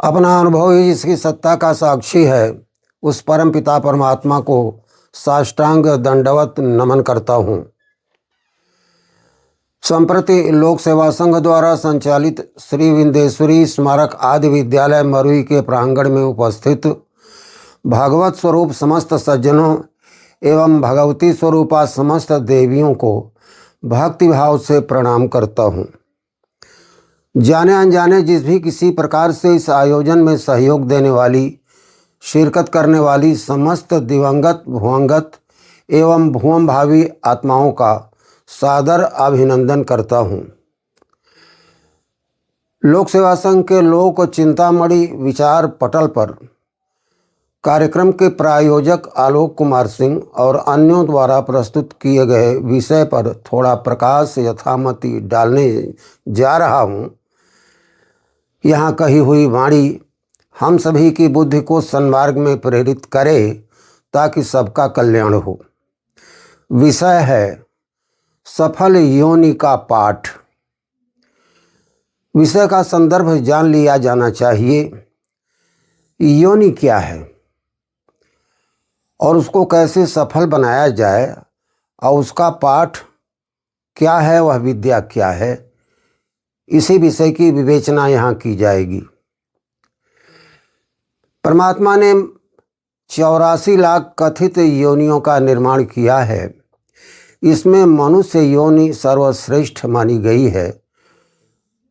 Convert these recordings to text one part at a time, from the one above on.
अपना अनुभव ही जिसकी सत्ता का साक्षी है, उस परम पिता परमात्मा को साष्टांग दंडवत नमन करता हूँ। संप्रति लोक सेवा संघ द्वारा संचालित श्री विंदेश्वरी स्मारक आदि विद्यालय मरुई के प्रांगण में उपस्थित भागवत स्वरूप समस्त सज्जनों एवं भगवती स्वरूपा समस्त देवियों को भक्तिभाव से प्रणाम करता हूँ। जाने अनजाने जिस भी किसी प्रकार से इस आयोजन में सहयोग देने वाली, शिरकत करने वाली समस्त दिवंगत भुवंगत एवं भुवम भावी आत्माओं का सादर अभिनंदन करता हूँ। लोक सेवा संघ के लोक चिंतामणि विचार पटल पर कार्यक्रम के प्रायोजक आलोक कुमार सिंह और अन्यों द्वारा प्रस्तुत किए गए विषय पर थोड़ा प्रकाश यथामति डालने जा रहा हूँ। यहाँ कही हुई वाणी हम सभी की बुद्धि को सन्मार्ग में प्रेरित करे ताकि सबका कल्याण हो। विषय है सफल योनि का पाठ। विषय का संदर्भ जान लिया जाना चाहिए। योनि क्या है और उसको कैसे सफल बनाया जाए और उसका पाठ क्या है, वह विद्या क्या है, इसी विषय की विवेचना यहाँ की जाएगी। परमात्मा ने 84 लाख कथित योनियों का निर्माण किया है। इसमें मनुष्य योनि सर्वश्रेष्ठ मानी गई है,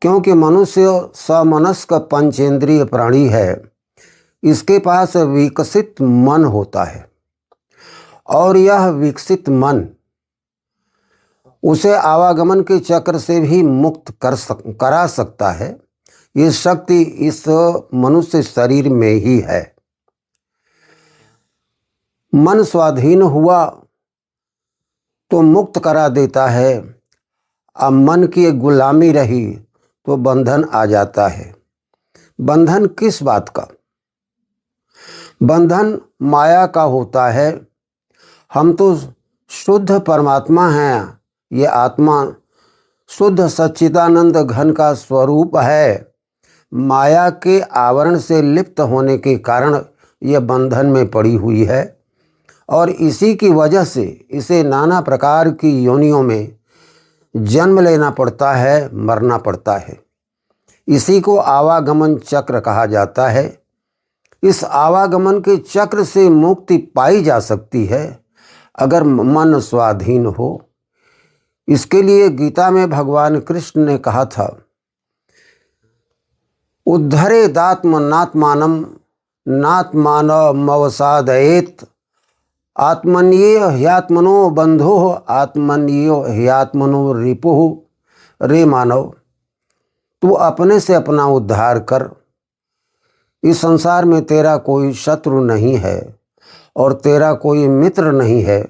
क्योंकि मनुष्य समनस्क पंचेंद्रिय प्राणी है। इसके पास विकसित मन होता है और यह विकसित मन उसे आवागमन के चक्र से भी मुक्त करा सकता है। ये शक्ति इस मनुष्य शरीर में ही है। मन स्वाधीन हुआ तो मुक्त करा देता है, अब मन की गुलामी रही तो बंधन आ जाता है। बंधन किस बात का? बंधन माया का होता है। हम तो शुद्ध परमात्मा हैं। ये आत्मा शुद्ध सच्चिदानंद घन का स्वरूप है। माया के आवरण से लिप्त होने के कारण यह बंधन में पड़ी हुई है और इसी की वजह से इसे नाना प्रकार की योनियों में जन्म लेना पड़ता है, मरना पड़ता है। इसी को आवागमन चक्र कहा जाता है। इस आवागमन के चक्र से मुक्ति पाई जा सकती है अगर मन स्वाधीन हो। इसके लिए गीता में भगवान कृष्ण ने कहा था, उद्धरे दात्मनात्मानम नात्मानमवसादयेत आत्मन्यो ह्यात्मनो बंधो आत्मन्यो ह्यात्मनो रिपुः। रे मानव, तू अपने से अपना उद्धार कर। इस संसार में तेरा कोई शत्रु नहीं है और तेरा कोई मित्र नहीं है।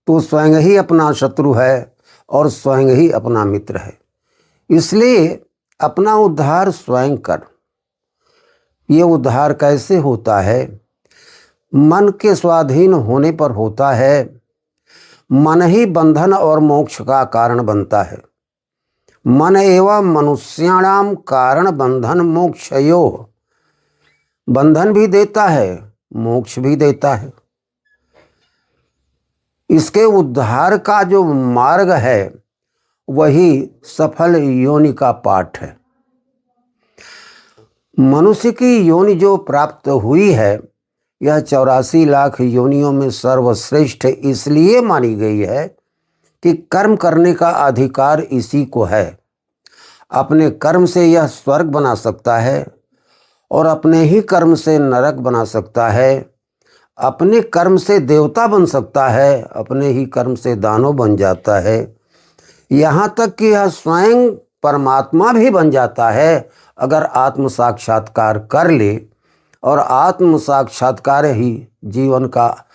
तू स्वयं ही अपना शत्रु है और स्वयं ही अपना मित्र है। इसलिए अपना उद्धार स्वयं कर। ये उद्धार कैसे होता है? मन के स्वाधीन होने पर होता है। मन ही बंधन और मोक्ष का कारण बनता है। मन एवं मनुष्याणाम कारण बंधन मोक्षयो। बंधन भी देता है, मोक्ष भी देता है। इसके उद्धार का जो मार्ग है वही सफल योनि का पाठ है। मनुष्य की योनि जो प्राप्त हुई है, यह 84 लाख योनियों में सर्वश्रेष्ठ इसलिए मानी गई है कि कर्म करने का अधिकार इसी को है। अपने कर्म से यह स्वर्ग बना सकता है और अपने ही कर्म से नरक बना सकता है। अपने कर्म से देवता बन सकता है, अपने ही कर्म से दानव बन जाता है। यहाँ तक कि यह स्वयं परमात्मा भी बन जाता है अगर आत्म साक्षात्कार कर ले। और आत्म साक्षात्कार ही जीवन का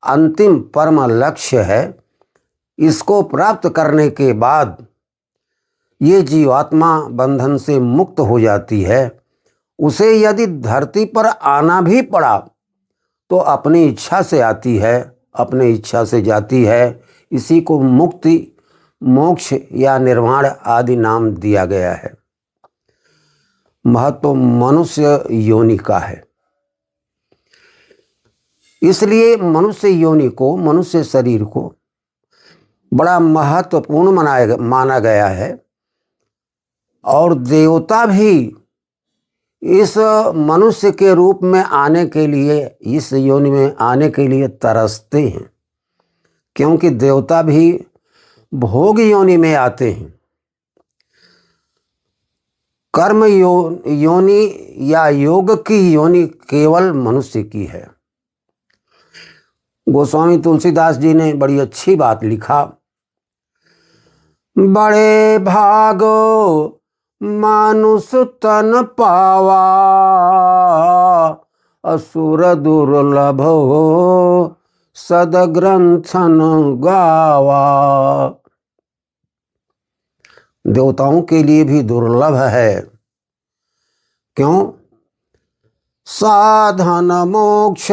अंतिम परम लक्ष्य है। इसको प्राप्त करने के बाद ये जीवात्मा बंधन से मुक्त हो जाती है। उसे यदि धरती पर आना भी पड़ा तो अपनी इच्छा से आती है, अपनी इच्छा से जाती है। इसी को मुक्ति, मोक्ष या निर्वाण आदि नाम दिया गया है। महत्व मनुष्य योनि का है। इसलिए मनुष्य योनि को, मनुष्य शरीर को बड़ा महत्वपूर्ण माना गया है। और देवता भी इस मनुष्य के रूप में आने के लिए, इस योनि में आने के लिए तरसते हैं, क्योंकि देवता भी भोग योनि में आते हैं। कर्म योनि या योग की योनि केवल मनुष्य की है। गोस्वामी तुलसीदास जी ने बड़ी अच्छी बात लिखा, बड़े भागो मानुष तन पावा, असुर दुर्लभ हो सदग्रंथन गावा। देवताओं के लिए भी दुर्लभ है। क्यों? साधन मोक्ष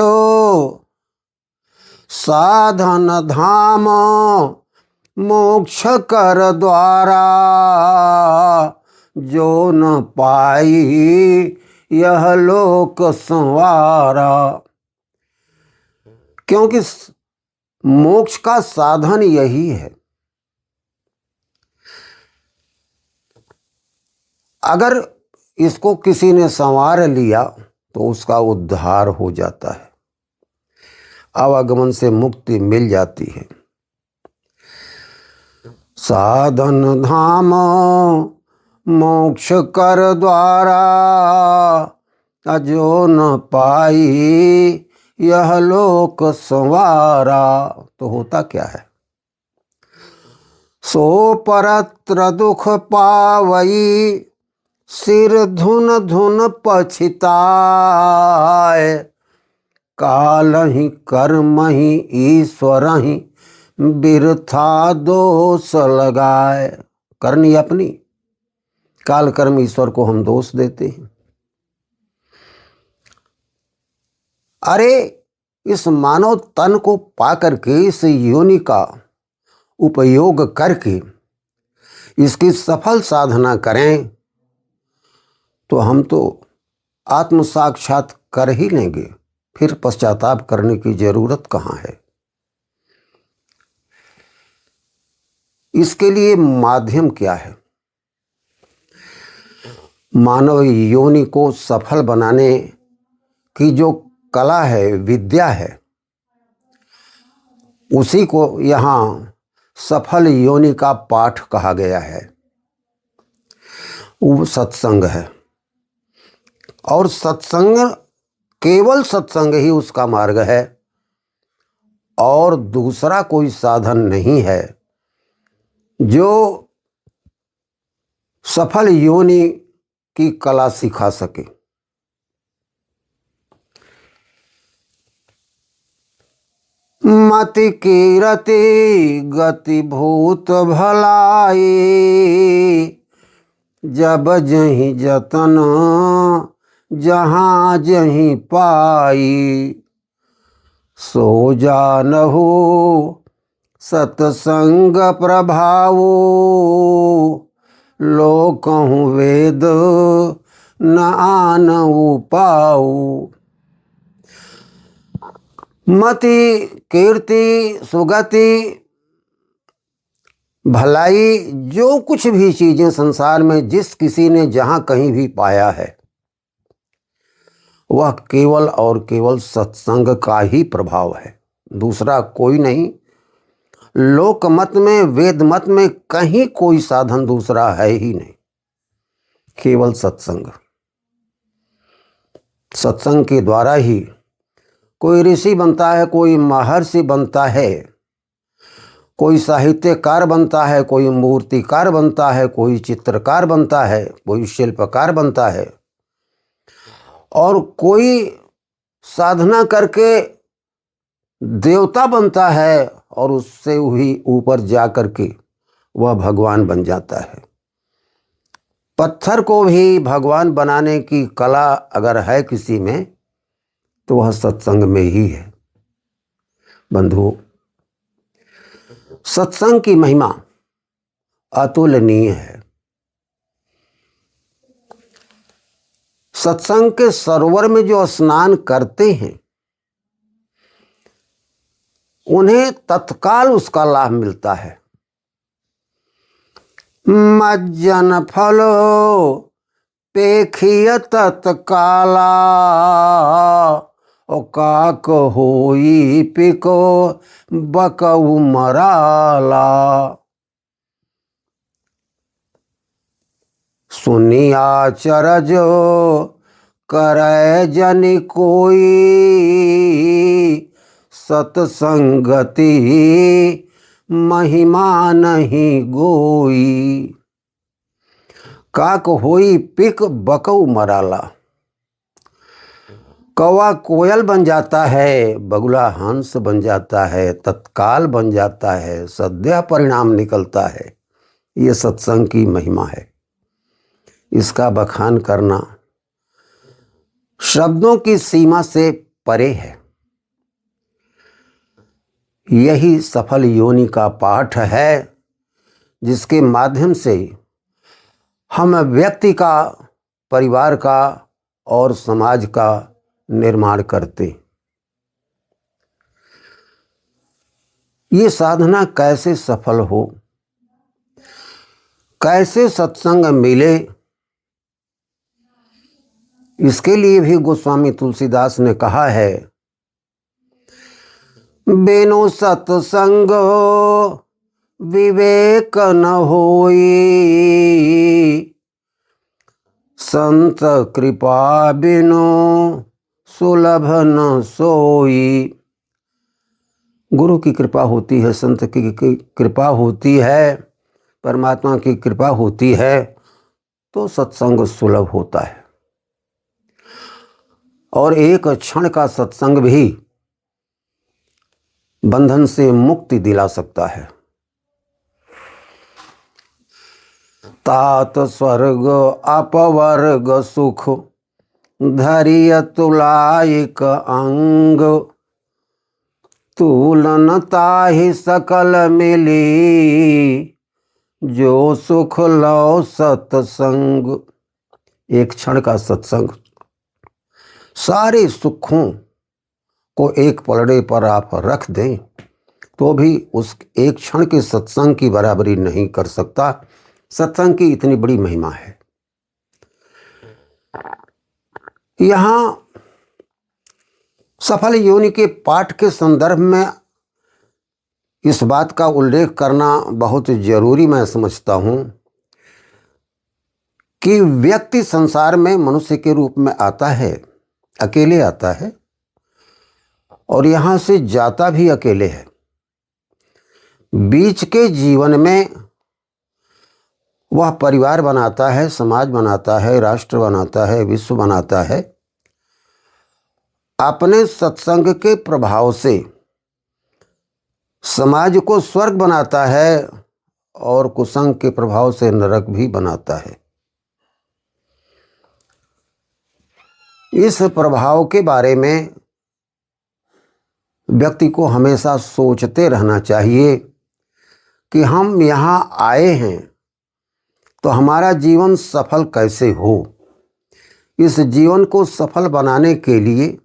साधन धाम मोक्ष कर द्वारा, जो न पाई यह लोक संवारा। क्योंकि मोक्ष का साधन यही है। अगर इसको किसी ने संवार लिया तो उसका उद्धार हो जाता है, आवागमन से मुक्ति मिल जाती है। साधन धाम मोक्ष कर द्वारा, जो न पाई यह लोक संवारा। तो होता क्या है? सो परत्र दुख पावई, सिर धुन धुन पछिताए, काल ही कर्म ही ईश्वर ही बिरथा दोष लगाए। करनी अपनी, काल कर्म ईश्वर को हम दोष देते हैं। अरे इस मानव तन को पा करके, इस योनि का उपयोग करके इसकी सफल साधना करें तो हम तो आत्म साक्षात कर ही लेंगे। फिर पश्चाताप करने की जरूरत कहाँ है? इसके लिए माध्यम क्या है? मानव योनि को सफल बनाने की जो कला है, विद्या है, उसी को यहाँ सफल योनि का पाठ कहा गया है। वो सत्संग है। और सत्संग, केवल सत्संग ही उसका मार्ग है, और दूसरा कोई साधन नहीं है जो सफल योनि की कला सिखा सके। मति कीरति गति भूत भलाई, जब जहीं जतन जहाँ जहीं पाई, सो जानहु सत्संग प्रभावो, लोकहु वेद न आनऊ पाऊ। मति कीर्ति सुगति भलाई, जो कुछ भी चीजें संसार में जिस किसी ने जहां कहीं भी पाया है, वह केवल और केवल सत्संग का ही प्रभाव है, दूसरा कोई नहीं। लोक मत में, वेद मत में कहीं कोई साधन दूसरा है ही नहीं, केवल सत्संग। सत्संग के द्वारा ही कोई ऋषि बनता है, कोई महर्षि बनता है, कोई साहित्यकार बनता है, कोई मूर्तिकार बनता है, कोई चित्रकार बनता है, कोई शिल्पकार बनता है, और कोई साधना करके देवता बनता है, और उससे भी ऊपर जा करके वह भगवान बन जाता है। पत्थर को भी भगवान बनाने की कला अगर है किसी में तो वह सत्संग में ही है। बंधुओं, सत्संग की महिमा अतुलनीय है। सत्संग के सरोवर में जो स्नान करते हैं उन्हें तत्काल उसका लाभ मिलता है। मज्जन फलो पेखिय तत्काला, ओ काक होई पिको बकऊ मराला। सुनिया चरज करे जन कोई, सत्संगति महिमा नहीं गोई। काक होई पिक बकऊ मराला। कौवा कोयल बन जाता है, बगुला हंस बन जाता है, तत्काल बन जाता है, सद्य परिणाम निकलता है। ये सत्संग की महिमा है। इसका बखान करना शब्दों की सीमा से परे है। यही सफल योनि का पाठ है जिसके माध्यम से हम व्यक्ति का, परिवार का और समाज का निर्माण करते। ये साधना कैसे सफल हो, कैसे सत्संग मिले, इसके लिए भी गोस्वामी तुलसीदास ने कहा है, बिनु सत्संग विवेक न होई, संत कृपा बिनु सुलभ न सोई। गुरु की कृपा होती है, संत की कृपा होती है, परमात्मा की कृपा होती है तो सत्संग सुलभ होता है। और एक क्षण का सत्संग भी बंधन से मुक्ति दिला सकता है। तात स्वर्ग अपवर्ग सुख धरिय तुलायिक अंग, तुलन ताहि सकल मिली, जो सुख लो सत्संग। एक क्षण का सत्संग सारे सुखों को एक पलड़े पर आप रख दें तो भी उस एक क्षण के सत्संग की बराबरी नहीं कर सकता। सत्संग की इतनी बड़ी महिमा है। यहाँ सफल योनि के पाठ के संदर्भ में इस बात का उल्लेख करना बहुत जरूरी मैं समझता हूँ कि व्यक्ति संसार में मनुष्य के रूप में आता है, अकेले आता है और यहाँ से जाता भी अकेले है। बीच के जीवन में वह परिवार बनाता है, समाज बनाता है, राष्ट्र बनाता है, विश्व बनाता है। अपने सत्संग के प्रभाव से समाज को स्वर्ग बनाता है और कुसंग के प्रभाव से नरक भी बनाता है। इस प्रभाव के बारे में व्यक्ति को हमेशा सोचते रहना चाहिए कि हम यहाँ आए हैं तो हमारा जीवन सफल कैसे हो। इस जीवन को सफल बनाने के लिए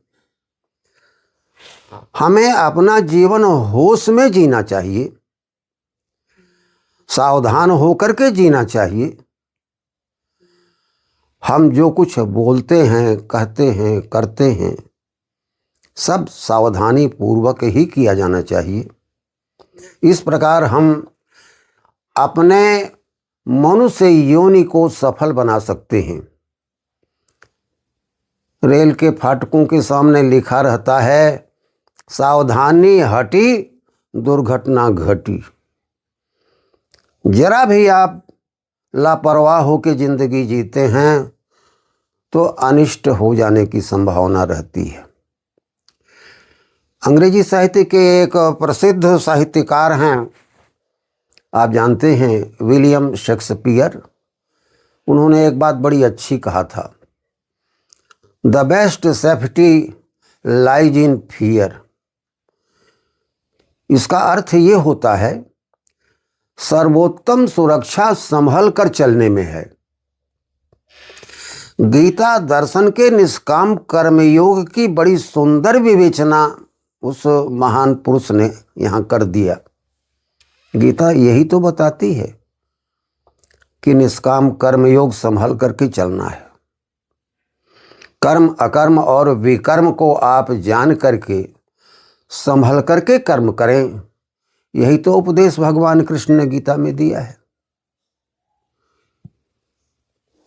हमें अपना जीवन होश में जीना चाहिए, सावधान होकर के जीना चाहिए। हम जो कुछ बोलते हैं, कहते हैं, करते हैं, सब सावधानी पूर्वक ही किया जाना चाहिए। इस प्रकार हम अपने मनुष्य योनि को सफल बना सकते हैं। रेल के फाटकों के सामने लिखा रहता है, सावधानी हटी दुर्घटना घटी। जरा भी आप लापरवाह होकर जिंदगी जीते हैं तो अनिष्ट हो जाने की संभावना रहती है। अंग्रेजी साहित्य के एक प्रसिद्ध साहित्यकार हैं, आप जानते हैं, विलियम शेक्सपियर। उन्होंने एक बात बड़ी अच्छी कहा था, the best safety lies in fear. इसका अर्थ ये होता है, सर्वोत्तम सुरक्षा संभल कर चलने में है। गीता दर्शन के निष्काम कर्मयोग की बड़ी सुंदर विवेचना उस महान पुरुष ने यहाँ कर दिया। गीता यही तो बताती है कि निष्काम कर्मयोग संभल करके चलना है। कर्म अकर्म और विकर्म को आप जान करके संभल करके कर्म करें, यही तो उपदेश भगवान कृष्ण ने गीता में दिया है।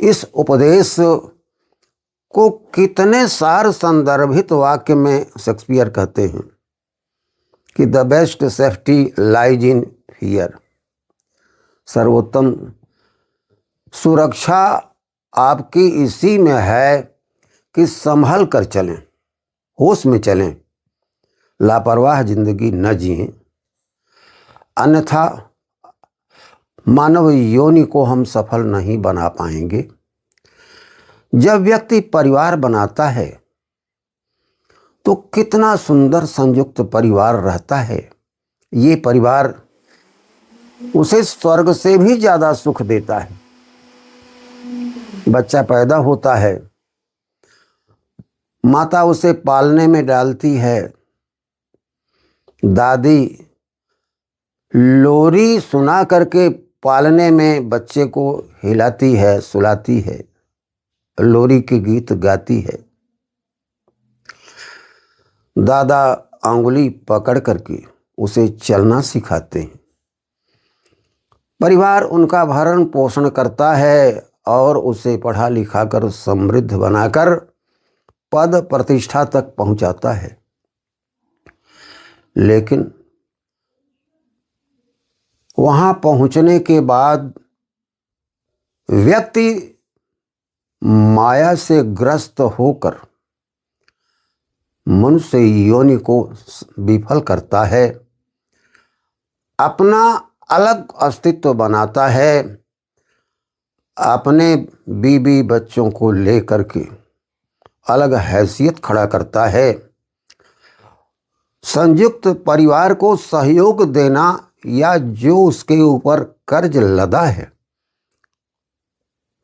इस उपदेश को कितने सार संदर्भित वाक्य में शेक्सपियर कहते हैं कि the best safety lies in fear. सर्वोत्तम सुरक्षा आपकी इसी में है कि संभल कर चलें, होश में चलें, लापरवाह जिंदगी न जिएं, अन्यथा मानव योनि को हम सफल नहीं बना पाएंगे। जब व्यक्ति परिवार बनाता है तो कितना सुंदर संयुक्त परिवार रहता है। ये परिवार उसे स्वर्ग से भी ज़्यादा सुख देता है। बच्चा पैदा होता है, माता उसे पालने में डालती है, दादी लोरी सुना करके पालने में बच्चे को हिलाती है, सुलाती है, लोरी के गीत गाती है, दादा अंगुली पकड़ करके उसे चलना सिखाते हैं। परिवार उनका भरण पोषण करता है और उसे पढ़ा लिखा कर समृद्ध बनाकर पद प्रतिष्ठा तक पहुंचाता है। लेकिन वहां पहुंचने के बाद व्यक्ति माया से ग्रस्त होकर मनुष्य योनि को विफल करता है, अपना अलग अस्तित्व बनाता है, अपने बीबी बच्चों को लेकर के अलग हैसियत खड़ा करता है। संयुक्त परिवार को सहयोग देना या जो उसके ऊपर कर्ज लदा है,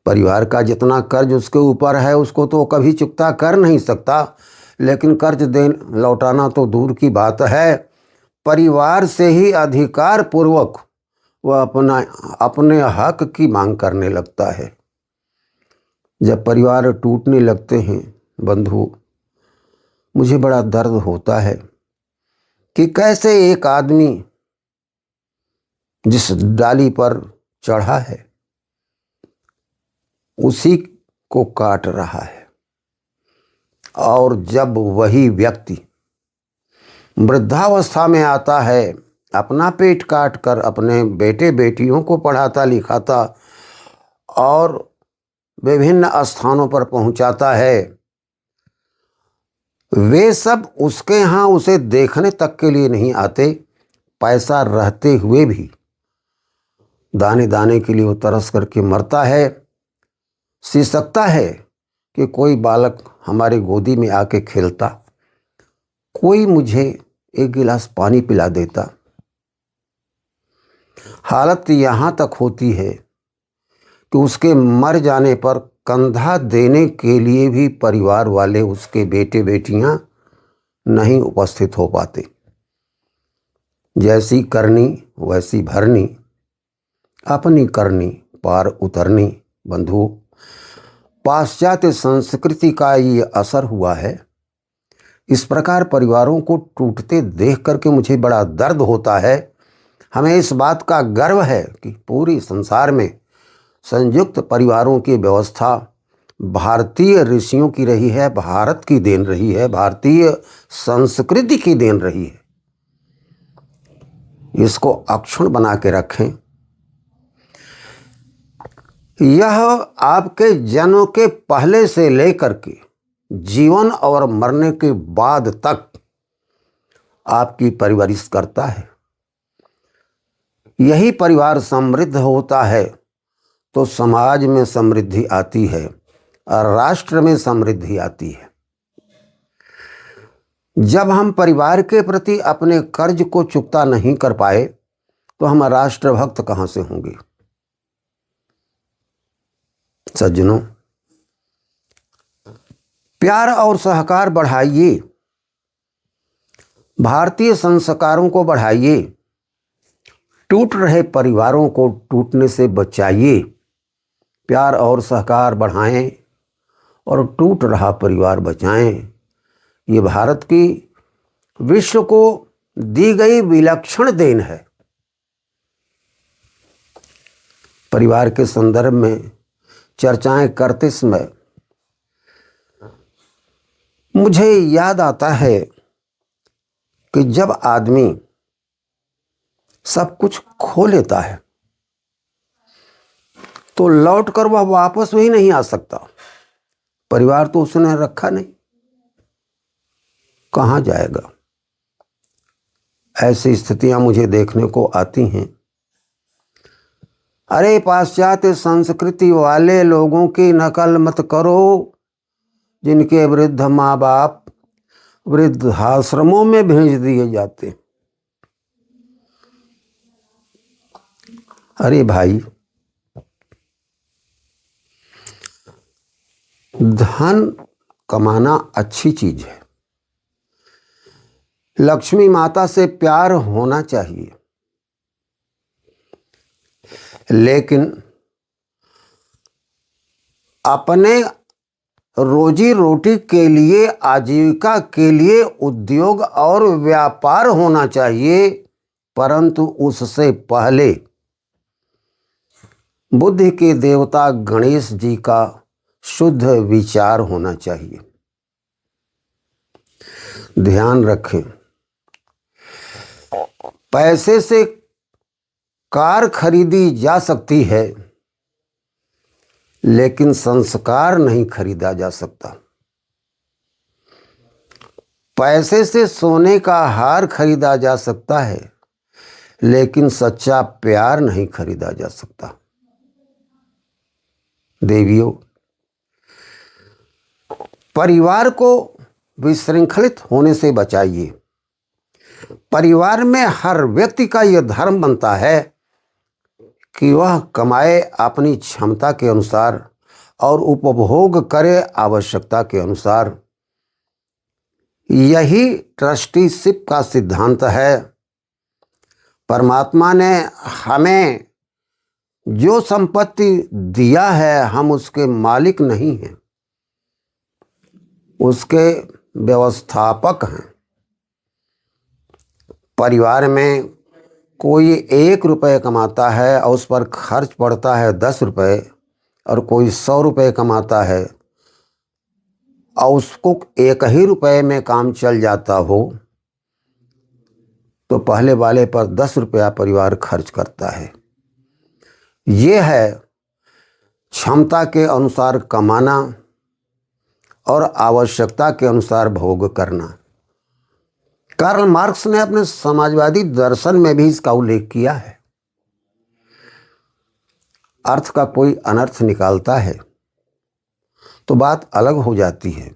परिवार का जितना कर्ज उसके ऊपर है उसको तो कभी चुकता कर नहीं सकता, लेकिन कर्ज दे लौटाना तो दूर की बात है। परिवार से ही अधिकार पूर्वक वह अपने हक की मांग करने लगता है। जब परिवार टूटने लगते हैं बंधु, मुझे बड़ा दर्द होता है कि कैसे एक आदमी जिस डाली पर चढ़ा है उसी को काट रहा है, और जब वही व्यक्ति वृद्धावस्था में आता है, अपना पेट काट कर अपने बेटे बेटियों को पढ़ाता लिखाता और विभिन्न स्थानों पर पहुंचाता है, वे सब उसके यहाँ उसे देखने तक के लिए नहीं आते। पैसा रहते हुए भी दाने दाने के लिए वो तरस करके मरता है। सिसकता है कि कोई बालक हमारे गोदी में आके खेलता, कोई मुझे एक गिलास पानी पिला देता। हालत यहाँ तक होती है कि उसके मर जाने पर कंधा देने के लिए भी परिवार वाले, उसके बेटे बेटियां नहीं उपस्थित हो पाते। जैसी करनी वैसी भरनी, अपनी करनी पार उतरनी। बंधु, पाश्चात्य संस्कृति का ये असर हुआ है। इस प्रकार परिवारों को टूटते देख करके मुझे बड़ा दर्द होता है। हमें इस बात का गर्व है कि पूरी संसार में संयुक्त परिवारों की व्यवस्था भारतीय ऋषियों की रही है, भारत की देन रही है, भारतीय संस्कृति की देन रही है। इसको अक्षुण्ण बना के रखें। यह आपके जन्म के पहले से लेकर के जीवन और मरने के बाद तक आपकी परवरिश करता है। यही परिवार समृद्ध होता है तो समाज में समृद्धि आती है और राष्ट्र में समृद्धि आती है। जब हम परिवार के प्रति अपने कर्ज को चुकता नहीं कर पाए तो हम राष्ट्रभक्त कहां से होंगे। सज्जनों, प्यार और सहकार बढ़ाइए, भारतीय संस्कारों को बढ़ाइए, टूट रहे परिवारों को टूटने से बचाइए। प्यार और सहकार बढ़ाएं और टूट रहा परिवार बचाएं। ये भारत की विश्व को दी गई विलक्षण देन है। परिवार के संदर्भ में चर्चाएं करते समय मुझे याद आता है कि जब आदमी सब कुछ खो लेता है तो लौट कर वह वापस भी नहीं आ सकता। परिवार तो उसने रखा नहीं, कहाँ जाएगा। ऐसी स्थितियां मुझे देखने को आती हैं। अरे पाश्चात्य संस्कृति वाले लोगों की नकल मत करो, जिनके वृद्ध माँ बाप वृद्धाश्रमों में भेज दिए जाते। अरे भाई, धन कमाना अच्छी चीज है, लक्ष्मी माता से प्यार होना चाहिए, लेकिन अपने रोजी रोटी के लिए, आजीविका के लिए उद्योग और व्यापार होना चाहिए, परंतु उससे पहले बुद्धि के देवता गणेश जी का शुद्ध विचार होना चाहिए। ध्यान रखें, पैसे से कार खरीदी जा सकती है, लेकिन संस्कार नहीं खरीदा जा सकता। पैसे से सोने का हार खरीदा जा सकता है, लेकिन सच्चा प्यार नहीं खरीदा जा सकता। देवियों, परिवार को विशृंखलित होने से बचाइए। परिवार में हर व्यक्ति का यह धर्म बनता है कि वह कमाए अपनी क्षमता के अनुसार और उपभोग करे आवश्यकता के अनुसार। यही ट्रस्टीशिप का सिद्धांत है। परमात्मा ने हमें जो संपत्ति दिया है, हम उसके मालिक नहीं हैं, उसके व्यवस्थापक हैं। परिवार में कोई 1 रुपये कमाता है और उस पर खर्च पड़ता है 10 रुपये, और कोई 100 रुपये कमाता है और उसको 1 ही रुपये में काम चल जाता हो, तो पहले वाले पर 10 रुपया परिवार खर्च करता है। ये है क्षमता के अनुसार कमाना और आवश्यकता के अनुसार भोग करना। कार्ल मार्क्स ने अपने समाजवादी दर्शन में भी इसका उल्लेख किया है। अर्थ का कोई अनर्थ निकालता है तो बात अलग हो जाती है।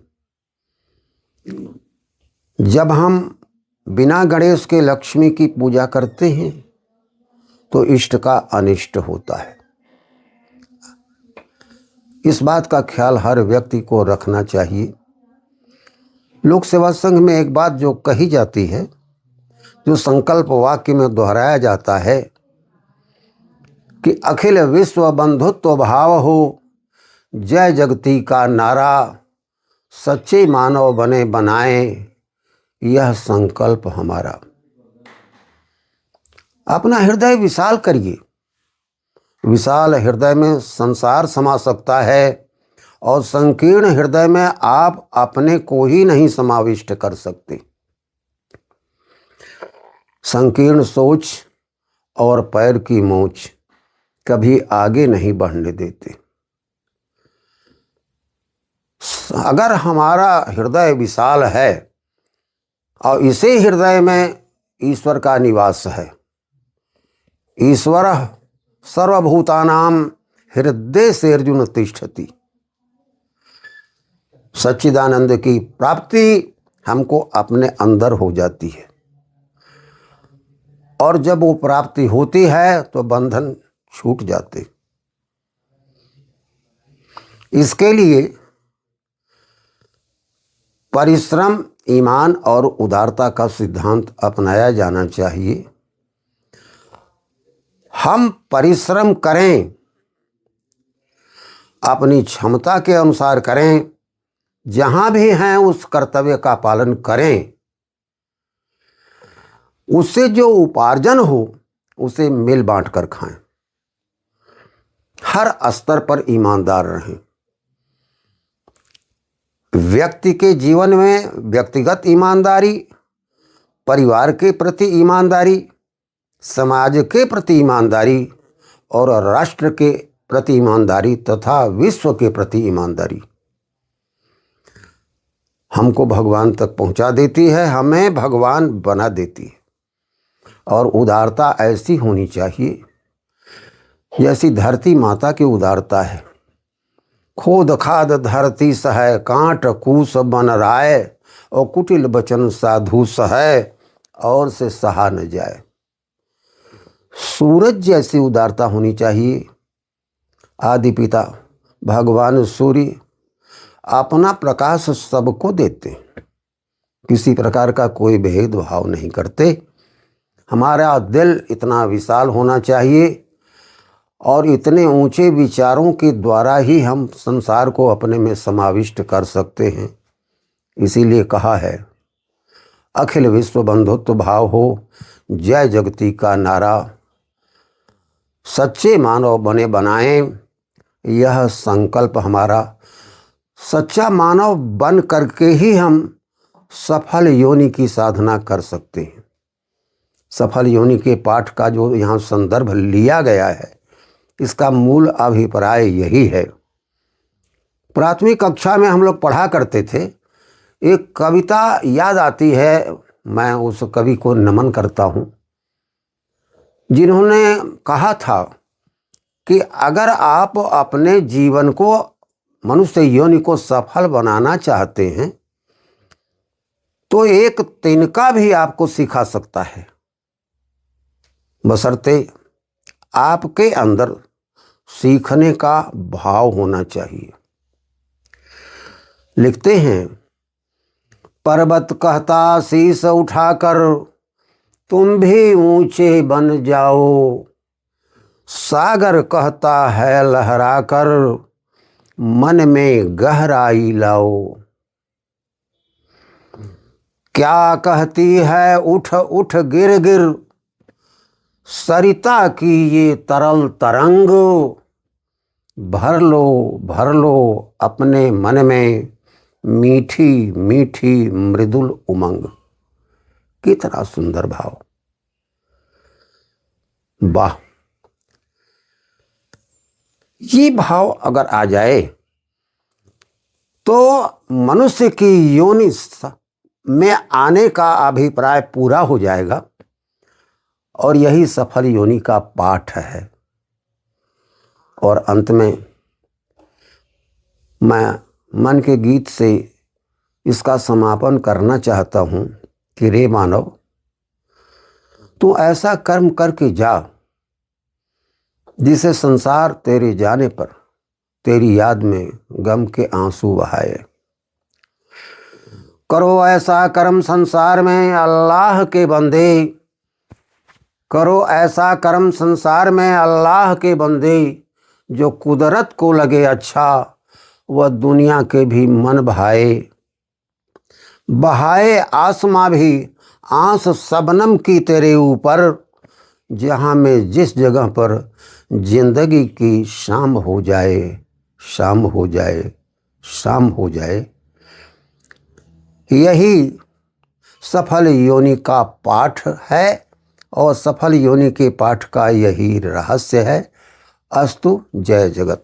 जब हम बिना गणेश के लक्ष्मी की पूजा करते हैं तो इष्ट का अनिष्ट होता है। इस बात का ख्याल हर व्यक्ति को रखना चाहिए। लोक सेवा संघ में एक बात जो कही जाती है, जो संकल्प वाक्य में दोहराया जाता है कि अखिल विश्व बंधुत्व भाव हो, जय जगती का नारा, सच्चे मानव बने बनाए, यह संकल्प हमारा। अपना हृदय विशाल करिए। विशाल हृदय में संसार समा सकता है और संकीर्ण हृदय में आप अपने को ही नहीं समाविष्ट कर सकते। संकीर्ण सोच और पैर की मोच कभी आगे नहीं बढ़ने देते। अगर हमारा हृदय विशाल है और इसी हृदय में ईश्वर का निवास है, ईश्वर सर्वभूतानां हृदय से अर्जुन तिष्ठति, सच्चिदानंद की प्राप्ति हमको अपने अंदर हो जाती है। और जब वो प्राप्ति होती है तो बंधन छूट जाते। इसके लिए परिश्रम, ईमान और उदारता का सिद्धांत अपनाया जाना चाहिए। हम परिश्रम करें, अपनी क्षमता के अनुसार करें, जहां भी हैं उस कर्तव्य का पालन करें, उससे जो उपार्जन हो उसे मिल बांट कर खाएं। हर स्तर पर ईमानदार रहें। व्यक्ति के जीवन में व्यक्तिगत ईमानदारी, परिवार के प्रति ईमानदारी, समाज के प्रति ईमानदारी और राष्ट्र के प्रति ईमानदारी तथा विश्व के प्रति ईमानदारी हमको भगवान तक पहुंचा देती है, हमें भगवान बना देती है। और उदारता ऐसी होनी चाहिए जैसी धरती माता की उदारता है। खोद खाद धरती सह, कांट कूस बन राय, और कुटिल बचन साधु सह, और से सहा न जाए। सूरज जैसी उदारता होनी चाहिए। आदि पिता भगवान सूर्य अपना प्रकाश सबको देते हैं, किसी प्रकार का कोई भेदभाव नहीं करते। हमारा दिल इतना विशाल होना चाहिए और इतने ऊंचे विचारों के द्वारा ही हम संसार को अपने में समाविष्ट कर सकते हैं। इसीलिए कहा है, अखिल विश्व बंधुत्व भाव हो, जय जगती का नारा। सच्चे मानव बने बनाएं, यह संकल्प हमारा। सच्चा मानव बन करके ही हम सफल योनि की साधना कर सकते हैं। सफल योनि के पाठ का जो यहाँ संदर्भ लिया गया है, इसका मूल अभिप्राय यही है। प्राथमिक कक्षा में हम लोग पढ़ा करते थे, एक कविता याद आती है, मैं उस कवि को नमन करता हूँ, जिन्होंने कहा था कि अगर आप अपने जीवन को, मनुष्य योनि को सफल बनाना चाहते हैं तो एक तिनका भी आपको सिखा सकता है, बशर्ते आपके अंदर सीखने का भाव होना चाहिए। लिखते हैं, पर्वत कहता शीश उठाकर, तुम भी ऊंचे बन जाओ। सागर कहता है लहराकर, मन में गहराई लाओ। क्या कहती है उठ उठ गिर गिर, सरिता की ये तरल तरंग। भर लो अपने मन में, मीठी मीठी मृदुल उमंग। कितना सुंदर भाव, वाह। ये भाव अगर आ जाए तो मनुष्य की योनि में आने का अभिप्राय पूरा हो जाएगा। और यही सफल योनि का पाठ है। और अंत में मैं मन के गीत से इसका समापन करना चाहता हूँ कि रे मानव, तू ऐसा कर्म करके जा जिसे संसार तेरे जाने पर तेरी याद में गम के आंसू बहाए। करो ऐसा कर्म संसार में अल्लाह के बंदे, करो ऐसा कर्म संसार में अल्लाह के बंदे, जो कुदरत को लगे अच्छा, वह दुनिया के भी मन भाए। बहाए आसमां भी आंस सबनम की तेरे ऊपर, जहाँ में जिस जगह पर जिंदगी की शाम हो जाए, शाम हो जाए, शाम हो जाए। यही सफल योनि का पाठ है और सफल योनि के पाठ का यही रहस्य है। अस्तु, जय जगत।